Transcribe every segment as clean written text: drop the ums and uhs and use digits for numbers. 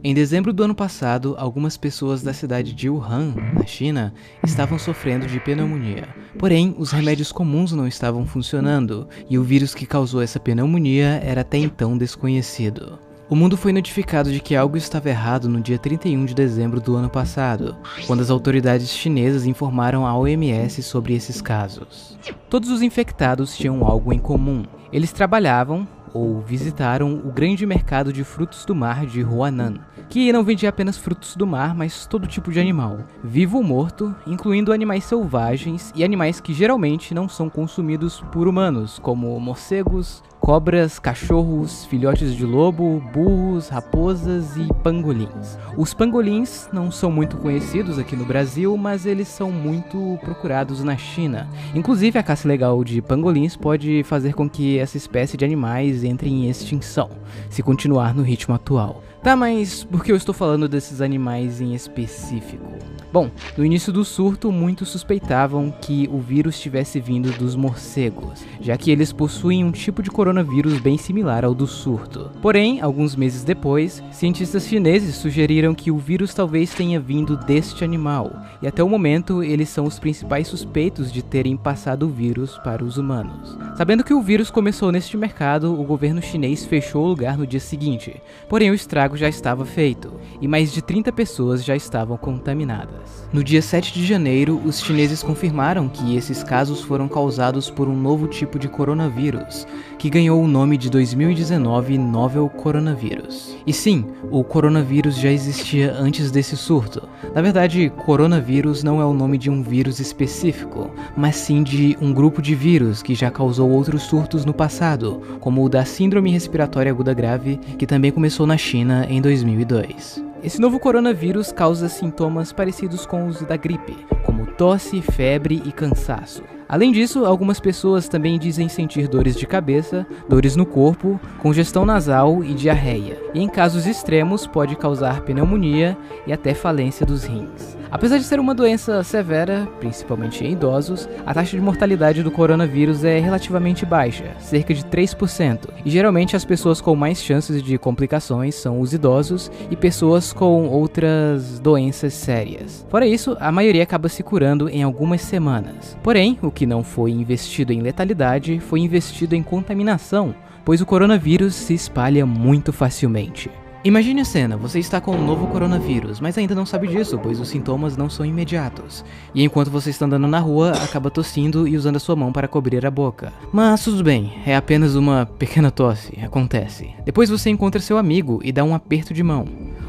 Em dezembro do ano passado, algumas pessoas da cidade de Wuhan, na China, estavam sofrendo de pneumonia. Porém, os remédios comuns não estavam funcionando, e o vírus que causou essa pneumonia era até então desconhecido. O mundo foi notificado de que algo estava errado no dia 31 de dezembro do ano passado, quando as autoridades chinesas informaram a OMS sobre esses casos. Todos os infectados tinham algo em comum. Eles trabalhavam ou visitaram o grande mercado de frutos do mar de Huanan, que não vendia apenas frutos do mar, mas todo tipo de animal, vivo ou morto, incluindo animais selvagens e animais que geralmente não são consumidos por humanos, como morcegos, cobras, cachorros, filhotes de lobo, burros, raposas e pangolins. Os pangolins não são muito conhecidos aqui no Brasil, mas eles são muito procurados na China. Inclusive, a caça ilegal de pangolins pode fazer com que essa espécie de animais entre em extinção, se continuar no ritmo atual. Tá, mas por que eu estou falando desses animais em específico? Bom, no início do surto, muitos suspeitavam que o vírus tivesse vindo dos morcegos, já que eles possuem um tipo de coronavírus bem similar ao do surto. Porém, alguns meses depois, cientistas chineses sugeriram que o vírus talvez tenha vindo deste animal, e até o momento eles são os principais suspeitos de terem passado o vírus para os humanos. Sabendo que o vírus começou neste mercado, o governo chinês fechou o lugar no dia seguinte, porém o estrago já estava feito, e mais de 30 pessoas já estavam contaminadas. No dia 7 de janeiro, os chineses confirmaram que esses casos foram causados por um novo tipo de coronavírus, que ganhou o nome de 2019 Novel Coronavirus. E sim, o coronavírus já existia antes desse surto. Na verdade, coronavírus não é o nome de um vírus específico, mas sim de um grupo de vírus que já causou outros surtos no passado, como o da Síndrome Respiratória Aguda Grave, que também começou na China em 2002. Esse novo coronavírus causa sintomas parecidos com os da gripe, como tosse, febre e cansaço. Além disso, algumas pessoas também dizem sentir dores de cabeça, dores no corpo, congestão nasal e diarreia. E em casos extremos pode causar pneumonia e até falência dos rins. Apesar de ser uma doença severa, principalmente em idosos, a taxa de mortalidade do coronavírus é relativamente baixa, cerca de 3%, e geralmente as pessoas com mais chances de complicações são os idosos e pessoas com outras doenças sérias. Fora isso, a maioria acaba se curando em algumas semanas. Porém, o que não foi investido em letalidade foi investido em contaminação, pois o coronavírus se espalha muito facilmente. Imagine a cena, você está com um novo coronavírus, mas ainda não sabe disso, pois os sintomas não são imediatos. E enquanto você está andando na rua, acaba tossindo e usando a sua mão para cobrir a boca. Mas tudo bem, é apenas uma pequena tosse, acontece. Depois você encontra seu amigo e dá um aperto de mão.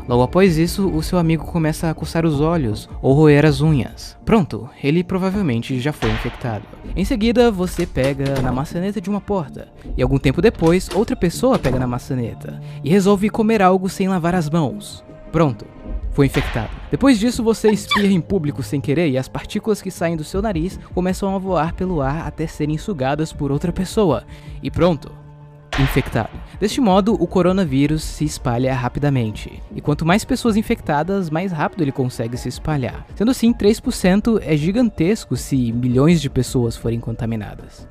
Logo após isso, o seu amigo começa a coçar os olhos ou roer as unhas. Pronto, ele provavelmente já foi infectado. Em seguida, você pega na maçaneta de uma porta, e algum tempo depois, outra pessoa pega na maçaneta e resolve comer algo sem lavar as mãos. Pronto, foi infectado. Depois disso, você espirra em público sem querer e as partículas que saem do seu nariz começam a voar pelo ar até serem sugadas por outra pessoa. E pronto, infectado. Deste modo, o coronavírus se espalha rapidamente, e quanto mais pessoas infectadas, mais rápido ele consegue se espalhar. Sendo assim, 3% é gigantesco se milhões de pessoas forem contaminadas.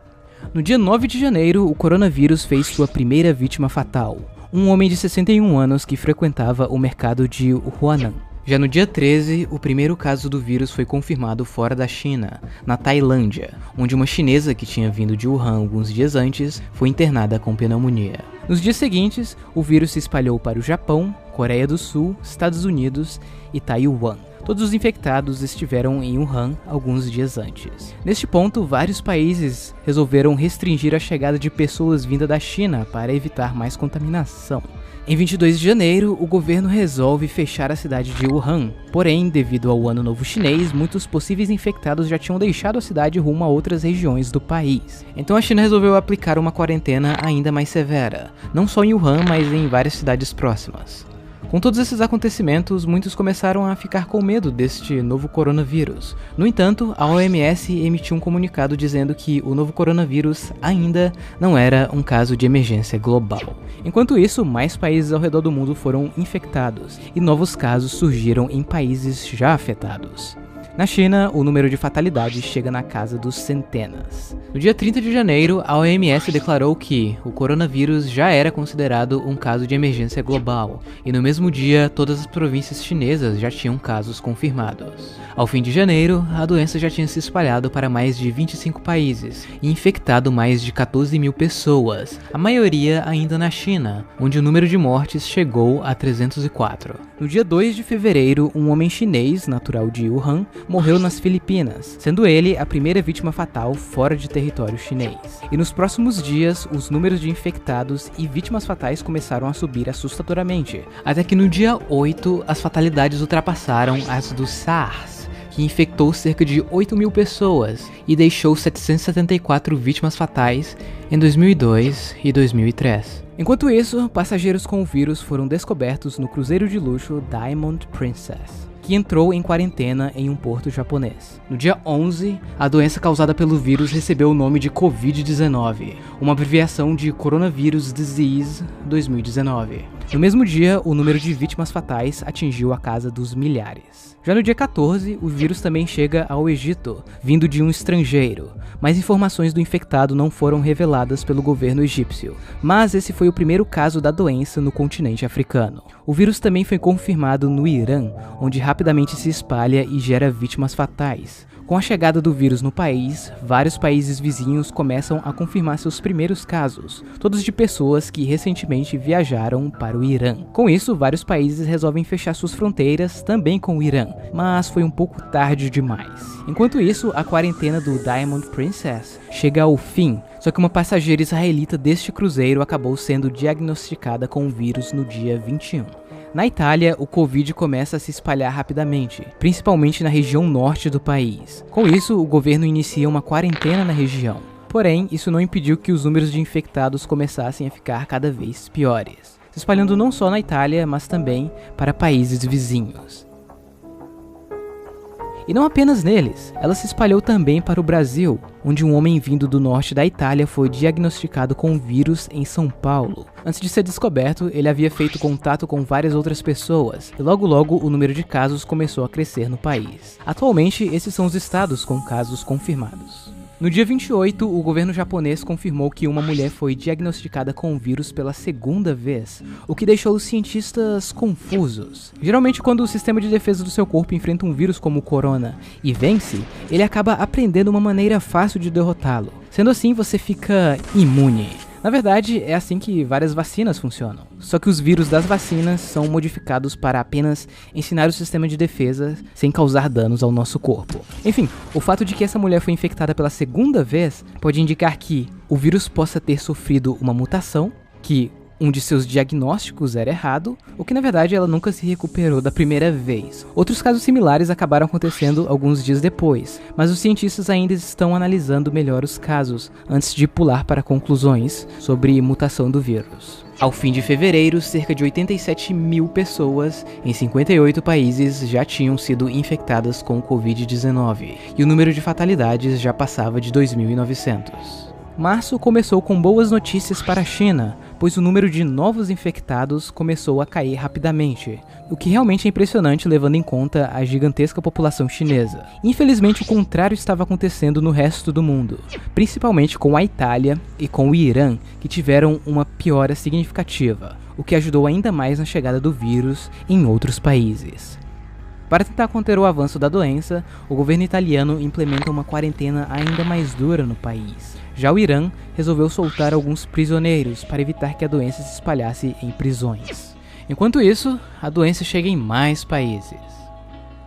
No dia 9 de janeiro, o coronavírus fez sua primeira vítima fatal, um homem de 61 anos que frequentava o mercado de Huanan. Já no dia 13, o primeiro caso do vírus foi confirmado fora da China, na Tailândia, onde uma chinesa que tinha vindo de Wuhan alguns dias antes foi internada com pneumonia. Nos dias seguintes, o vírus se espalhou para o Japão, Coreia do Sul, Estados Unidos e Taiwan. Todos os infectados estiveram em Wuhan alguns dias antes. Neste ponto, vários países resolveram restringir a chegada de pessoas vindas da China para evitar mais contaminação. Em 22 de janeiro, o governo resolve fechar a cidade de Wuhan. Porém, devido ao Ano Novo Chinês, muitos possíveis infectados já tinham deixado a cidade rumo a outras regiões do país. Então a China resolveu aplicar uma quarentena ainda mais severa, não só em Wuhan, mas em várias cidades próximas. Com todos esses acontecimentos, muitos começaram a ficar com medo deste novo coronavírus. No entanto, a OMS emitiu um comunicado dizendo que o novo coronavírus ainda não era um caso de emergência global. Enquanto isso, mais países ao redor do mundo foram infectados e novos casos surgiram em países já afetados. Na China, o número de fatalidades chega na casa dos centenas. No dia 30 de janeiro, a OMS declarou que o coronavírus já era considerado um caso de emergência global, e no mesmo dia, todas as províncias chinesas já tinham casos confirmados. Ao fim de janeiro, a doença já tinha se espalhado para mais de 25 países e infectado mais de 14 mil pessoas, a maioria ainda na China, onde o número de mortes chegou a 304. No dia 2 de fevereiro, um homem chinês, natural de Wuhan, morreu nas Filipinas, sendo ele a primeira vítima fatal fora de território chinês. E nos próximos dias, os números de infectados e vítimas fatais começaram a subir assustadoramente, até que no dia 8, as fatalidades ultrapassaram as do SARS, que infectou cerca de 8 mil pessoas e deixou 774 vítimas fatais em 2002 e 2003. Enquanto isso, passageiros com o vírus foram descobertos no cruzeiro de luxo Diamond Princess, que entrou em quarentena em um porto japonês. No dia 11, a doença causada pelo vírus recebeu o nome de Covid-19, uma abreviação de Coronavirus Disease 2019. No mesmo dia, o número de vítimas fatais atingiu a casa dos milhares. Já no dia 14, o vírus também chega ao Egito, vindo de um estrangeiro, mas informações do infectado não foram reveladas pelo governo egípcio. Mas esse foi o primeiro caso da doença no continente africano. O vírus também foi confirmado no Irã, onde rapidamente se espalha e gera vítimas fatais. Com a chegada do vírus no país, vários países vizinhos começam a confirmar seus primeiros casos, todos de pessoas que recentemente viajaram para o Irã. Com isso, vários países resolvem fechar suas fronteiras também com o Irã, mas foi um pouco tarde demais. Enquanto isso, a quarentena do Diamond Princess chega ao fim, só que uma passageira israelita deste cruzeiro acabou sendo diagnosticada com o vírus no dia 21. Na Itália, o Covid começa a se espalhar rapidamente, principalmente na região norte do país. Com isso, o governo inicia uma quarentena na região. Porém, isso não impediu que os números de infectados começassem a ficar cada vez piores, se espalhando não só na Itália, mas também para países vizinhos. E não apenas neles, ela se espalhou também para o Brasil, onde um homem vindo do norte da Itália foi diagnosticado com o vírus em São Paulo. Antes de ser descoberto, ele havia feito contato com várias outras pessoas, e logo o número de casos começou a crescer no país. Atualmente, esses são os estados com casos confirmados. No dia 28, o governo japonês confirmou que uma mulher foi diagnosticada com o vírus pela segunda vez, o que deixou os cientistas confusos. Geralmente, quando o sistema de defesa do seu corpo enfrenta um vírus como o corona e vence, ele acaba aprendendo uma maneira fácil de derrotá-lo. Sendo assim, você fica imune. Na verdade, é assim que várias vacinas funcionam. Só que os vírus das vacinas são modificados para apenas ensinar o sistema de defesa sem causar danos ao nosso corpo. Enfim, o fato de que essa mulher foi infectada pela segunda vez pode indicar que o vírus possa ter sofrido uma mutação, que um de seus diagnósticos era errado, ou que na verdade ela nunca se recuperou da primeira vez. Outros casos similares acabaram acontecendo alguns dias depois, mas os cientistas ainda estão analisando melhor os casos antes de pular para conclusões sobre mutação do vírus. Ao fim de fevereiro, cerca de 87 mil pessoas em 58 países já tinham sido infectadas com o Covid-19, e o número de fatalidades já passava de 2.900. Março começou com boas notícias para a China, pois o número de novos infectados começou a cair rapidamente, o que realmente é impressionante levando em conta a gigantesca população chinesa. Infelizmente, o contrário estava acontecendo no resto do mundo, principalmente com a Itália e com o Irã, que tiveram uma piora significativa, o que ajudou ainda mais na chegada do vírus em outros países. Para tentar conter o avanço da doença, o governo italiano implementa uma quarentena ainda mais dura no país. Já o Irã resolveu soltar alguns prisioneiros para evitar que a doença se espalhasse em prisões. Enquanto isso, a doença chega em mais países.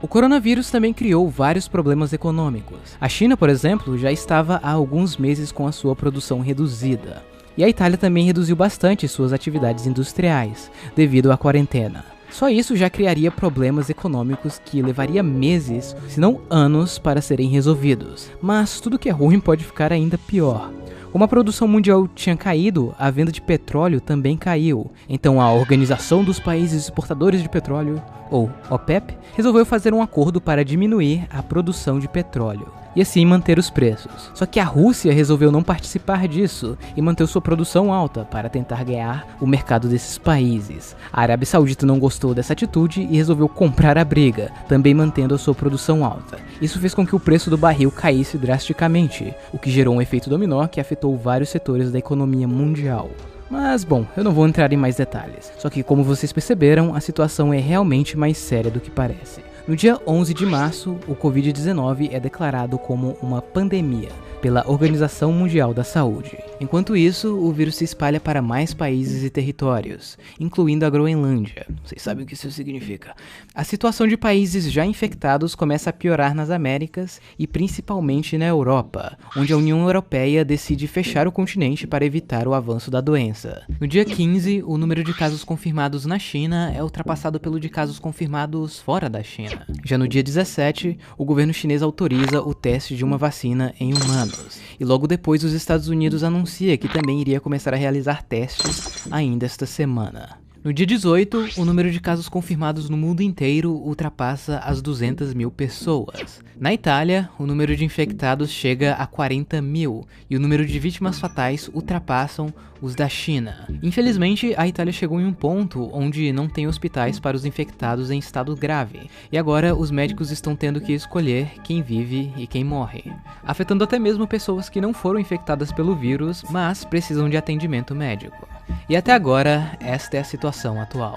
O coronavírus também criou vários problemas econômicos. A China, por exemplo, já estava há alguns meses com a sua produção reduzida. E a Itália também reduziu bastante suas atividades industriais, devido à quarentena. Só isso já criaria problemas econômicos que levaria meses, se não anos, para serem resolvidos. Mas tudo que é ruim pode ficar ainda pior. Como a produção mundial tinha caído, a venda de petróleo também caiu. Então a Organização dos Países Exportadores de Petróleo, ou OPEP, resolveu fazer um acordo para diminuir a produção de petróleo. e assim manter os preços. Só que a Rússia resolveu não participar disso e manter sua produção alta para tentar ganhar o mercado desses países. A Arábia Saudita não gostou dessa atitude e resolveu comprar a briga, também mantendo a sua produção alta. Isso fez com que o preço do barril caísse drasticamente, o que gerou um efeito dominó que afetou vários setores da economia mundial. Mas bom, eu não vou entrar em mais detalhes. Só que como vocês perceberam, a situação é realmente mais séria do que parece. No dia 11 de março, o Covid-19 é declarado como uma pandemia pela Organização Mundial da Saúde. Enquanto isso, o vírus se espalha para mais países e territórios, incluindo a Groenlândia. Vocês sabem o que isso significa. A situação de países já infectados começa a piorar nas Américas e principalmente na Europa, onde a União Europeia decide fechar o continente para evitar o avanço da doença. No dia 15, o número de casos confirmados na China é ultrapassado pelo de casos confirmados fora da China. Já no dia 17, o governo chinês autoriza o teste de uma vacina em humanos. E logo depois os Estados Unidos anuncia que também iria começar a realizar testes ainda esta semana. No dia 18, o número de casos confirmados no mundo inteiro ultrapassa as 200 mil pessoas. Na Itália, o número de infectados chega a 40 mil e o número de vítimas fatais ultrapassam os da China. Infelizmente, a Itália chegou em um ponto onde não tem hospitais para os infectados em estado grave, e agora os médicos estão tendo que escolher quem vive e quem morre, afetando até mesmo pessoas que não foram infectadas pelo vírus, mas precisam de atendimento médico. E até agora, esta é a situação atual.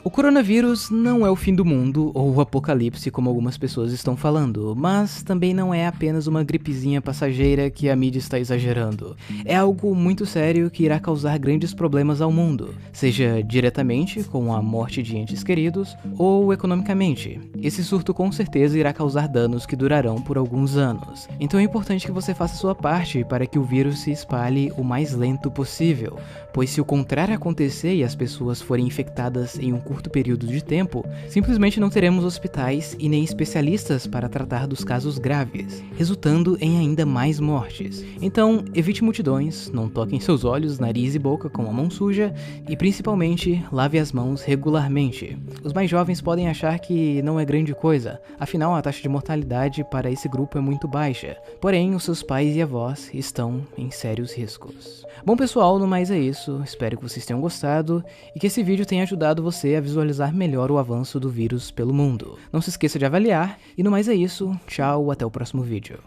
O coronavírus não é o fim do mundo ou o apocalipse como algumas pessoas estão falando, mas também não é apenas uma gripezinha passageira que a mídia está exagerando. É algo muito sério que irá causar grandes problemas ao mundo, seja diretamente com a morte de entes queridos ou economicamente. Esse surto com certeza irá causar danos que durarão por alguns anos. Então é importante que você faça a sua parte para que o vírus se espalhe o mais lento possível, pois se o contrário acontecer e as pessoas forem infectadas em um curto período de tempo, simplesmente não teremos hospitais e nem especialistas para tratar dos casos graves, resultando em ainda mais mortes. Então, evite multidões, não toque em seus olhos, nariz e boca com a mão suja e principalmente lave as mãos regularmente. Os mais jovens podem achar que não é grande coisa, afinal a taxa de mortalidade para esse grupo é muito baixa, porém os seus pais e avós estão em sérios riscos. Bom pessoal, no mais é isso, espero que vocês tenham gostado e que esse vídeo tenha ajudado você a visualizar melhor o avanço do vírus pelo mundo. Não se esqueça de avaliar, e no mais é isso, tchau, até o próximo vídeo.